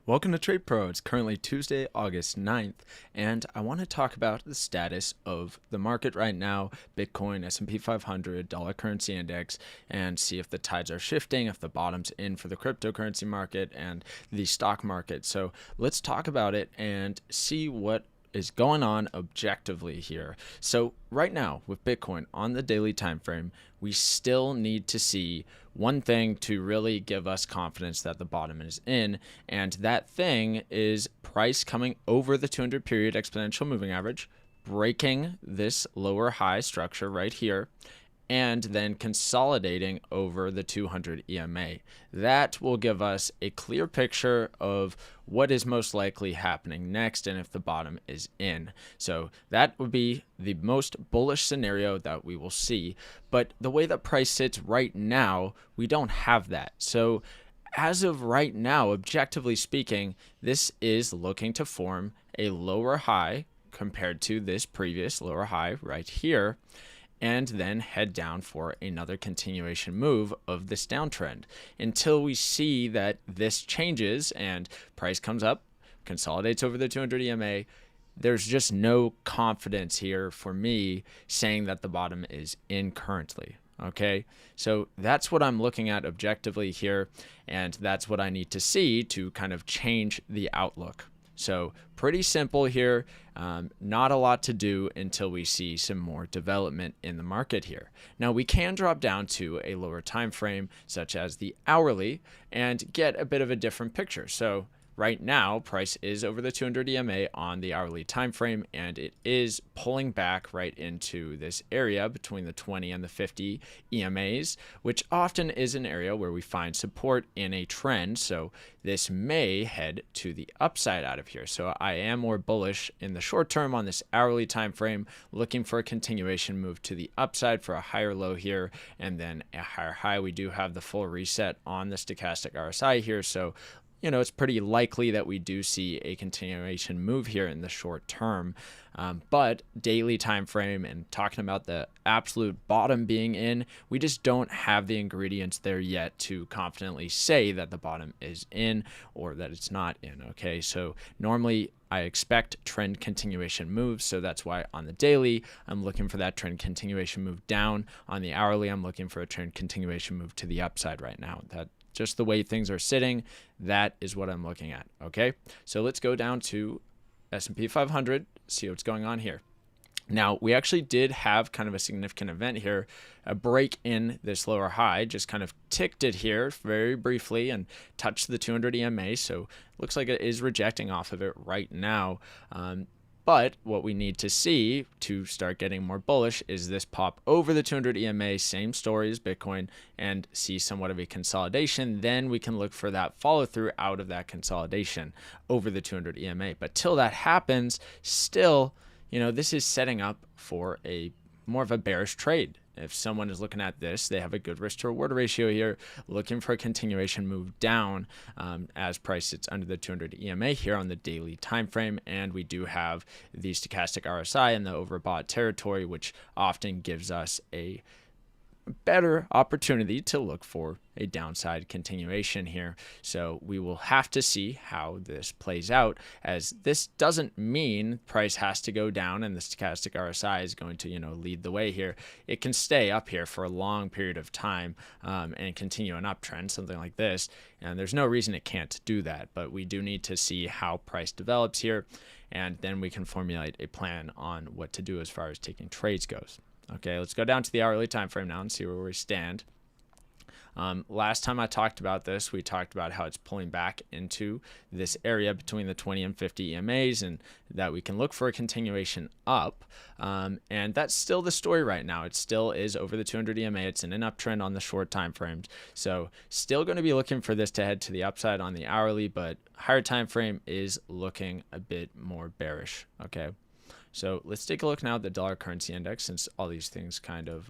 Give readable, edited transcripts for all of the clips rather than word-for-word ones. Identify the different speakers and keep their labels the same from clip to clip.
Speaker 1: Welcome to Trade Pro. It's currently Tuesday, August 9th, and I want to talk about the status of the market right now, Bitcoin, S&P 500, dollar currency index, and see if the tides are shifting, if the bottom's in for the cryptocurrency market and the stock market. So let's talk about it and see what is going on objectively here. So right now with Bitcoin on the daily time frame, we still need to see one thing to really give us confidence that the bottom is in, and that thing is price coming over the 200 period exponential moving average, breaking this lower high structure right here, and then consolidating over the 200 EMA. That will give us a clear picture of what is most likely happening next and if the bottom is in. So that would be the most bullish scenario that we will see. But the way that price sits right now, we don't have that. So as of right now, objectively speaking, this is looking to form a lower high compared to this previous lower high right here, and then head down for another continuation move of this downtrend until we see that this changes and price comes up, consolidates over the 200 EMA. There's just no confidence here for me saying that the bottom is in currently. Okay, so that's what I'm looking at objectively here, and that's what I need to see to kind of change the outlook. So pretty simple here, not a lot to do until we see some more development in the market here. Now we can drop down to a lower time frame such as the hourly and get a bit of a different picture. So right now, price is over the 200 EMA on the hourly time frame, and it is pulling back right into this area between the 20 and the 50 EMAs, which often is an area where we find support in a trend. So this may head to the upside out of here. So I am more bullish in the short term on this hourly time frame, looking for a continuation move to the upside for a higher low here and then a higher high. We do have the full reset on the stochastic RSI here, so it's pretty likely that we do see a continuation move here in the short term. But daily time frame and talking about the absolute bottom being in, we just don't have the ingredients there yet to confidently say that the bottom is in or that it's not in. Okay, so normally I expect trend continuation moves, so that's why on the daily I'm looking for that trend continuation move down. On the hourly, I'm looking for a trend continuation move to the upside right now. That just the way things are sitting, that is what I'm looking at. Okay, so let's go down to S&P 500, see what's going on here. Now, we actually did have kind of a significant event here, a break in this lower high, just kind of ticked it here very briefly and touched the 200 EMA. So it looks like it is rejecting off of it right now. But what we need to see to start getting more bullish is this pop over the 200 EMA, same story as Bitcoin, and see somewhat of a consolidation. Then we can look for that follow through out of that consolidation over the 200 EMA. But till that happens, still, this is setting up for a more of a bearish trade. If someone is looking at this, they have a good risk to reward ratio here, looking for a continuation move down as price sits under the 200 EMA here on the daily time frame. And we do have the stochastic RSI in the overbought territory, which often gives us a better opportunity to look for a downside continuation here. So we will have to see how this plays out, as this doesn't mean price has to go down and the stochastic RSI is going to lead the way here. It can stay up here for a long period of time and continue an uptrend, something like this, and there's no reason it can't do that. But we do need to see how price develops here, and then we can formulate a plan on what to do as far as taking trades goes. Okay, let's go down to the hourly time frame now and see where we stand. Last time I talked about this, we talked about how it's pulling back into this area between the 20 and 50 EMAs, and that we can look for a continuation up. And that's still the story right now. It still is over the 200 EMA. It's in an uptrend on the short time frames. So still going to be looking for this to head to the upside on the hourly, but higher time frame is looking a bit more bearish. Okay. So let's take a look now at the dollar currency index, since all these things kind of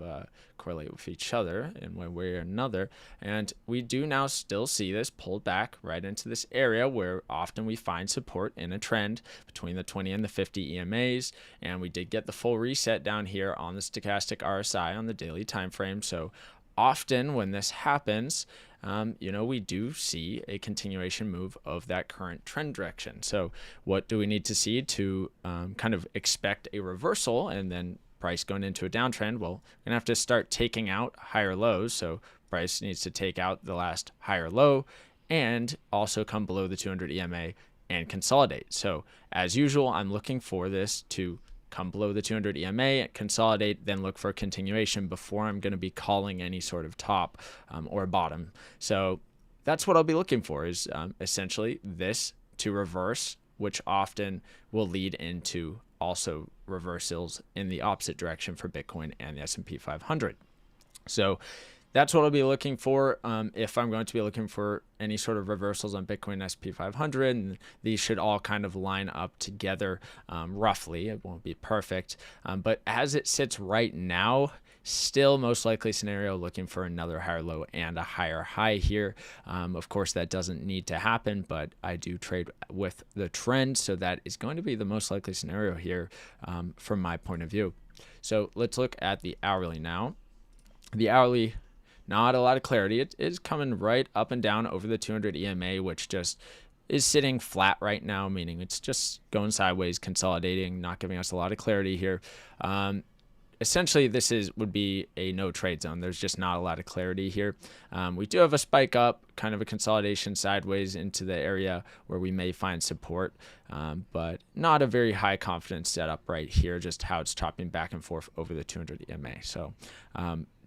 Speaker 1: correlate with each other in one way or another. And we do now still see this pulled back right into this area where often we find support in a trend between the 20 and the 50 EMAs. And we did get the full reset down here on the stochastic RSI on the daily time frame. So often when this happens, we do see a continuation move of that current trend direction. So what do we need to see to kind of expect a reversal and then price going into a downtrend? Well, we're gonna have to start taking out higher lows. So price needs to take out the last higher low and also come below the 200 EMA and consolidate. So as usual, I'm looking for this to come below the 200 EMA, consolidate, then look for a continuation before I'm going to be calling any sort of top or bottom. So that's what I'll be looking for, is essentially this to reverse, which often will lead into also reversals in the opposite direction for Bitcoin and the S&P 500. So that's what I'll be looking for if I'm going to be looking for any sort of reversals on Bitcoin SP 500. And these should all kind of line up together roughly. It won't be perfect. But as it sits right now, still most likely scenario looking for another higher low and a higher high here. Of course, that doesn't need to happen, but I do trade with the trend. So that is going to be the most likely scenario here from my point of view. So let's look at the hourly now. The hourly, not a lot of clarity. It is coming right up and down over the 200 EMA, which just is sitting flat right now, meaning it's just going sideways, consolidating, not giving us a lot of clarity here. Essentially, this would be a no trade zone. There's just not a lot of clarity here. We do have a spike up, kind of a consolidation sideways into the area where we may find support, but not a very high confidence setup right here, just how it's chopping back and forth over the 200 EMA. So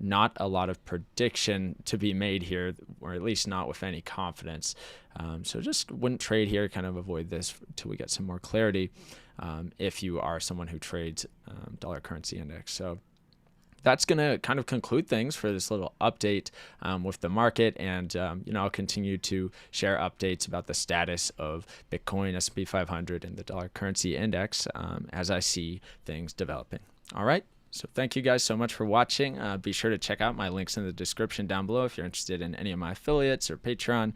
Speaker 1: not a lot of prediction to be made here, or at least not with any confidence. So just wouldn't trade here, kind of avoid this until we get some more clarity. If you are someone who trades dollar currency index. So that's going to kind of conclude things for this little update with the market. And, I'll continue to share updates about the status of Bitcoin, S&P 500, and the dollar currency index as I see things developing. All right. So thank you guys so much for watching. Be sure to check out my links in the description down below if you're interested in any of my affiliates or Patreon.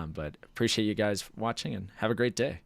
Speaker 1: But appreciate you guys watching and have a great day.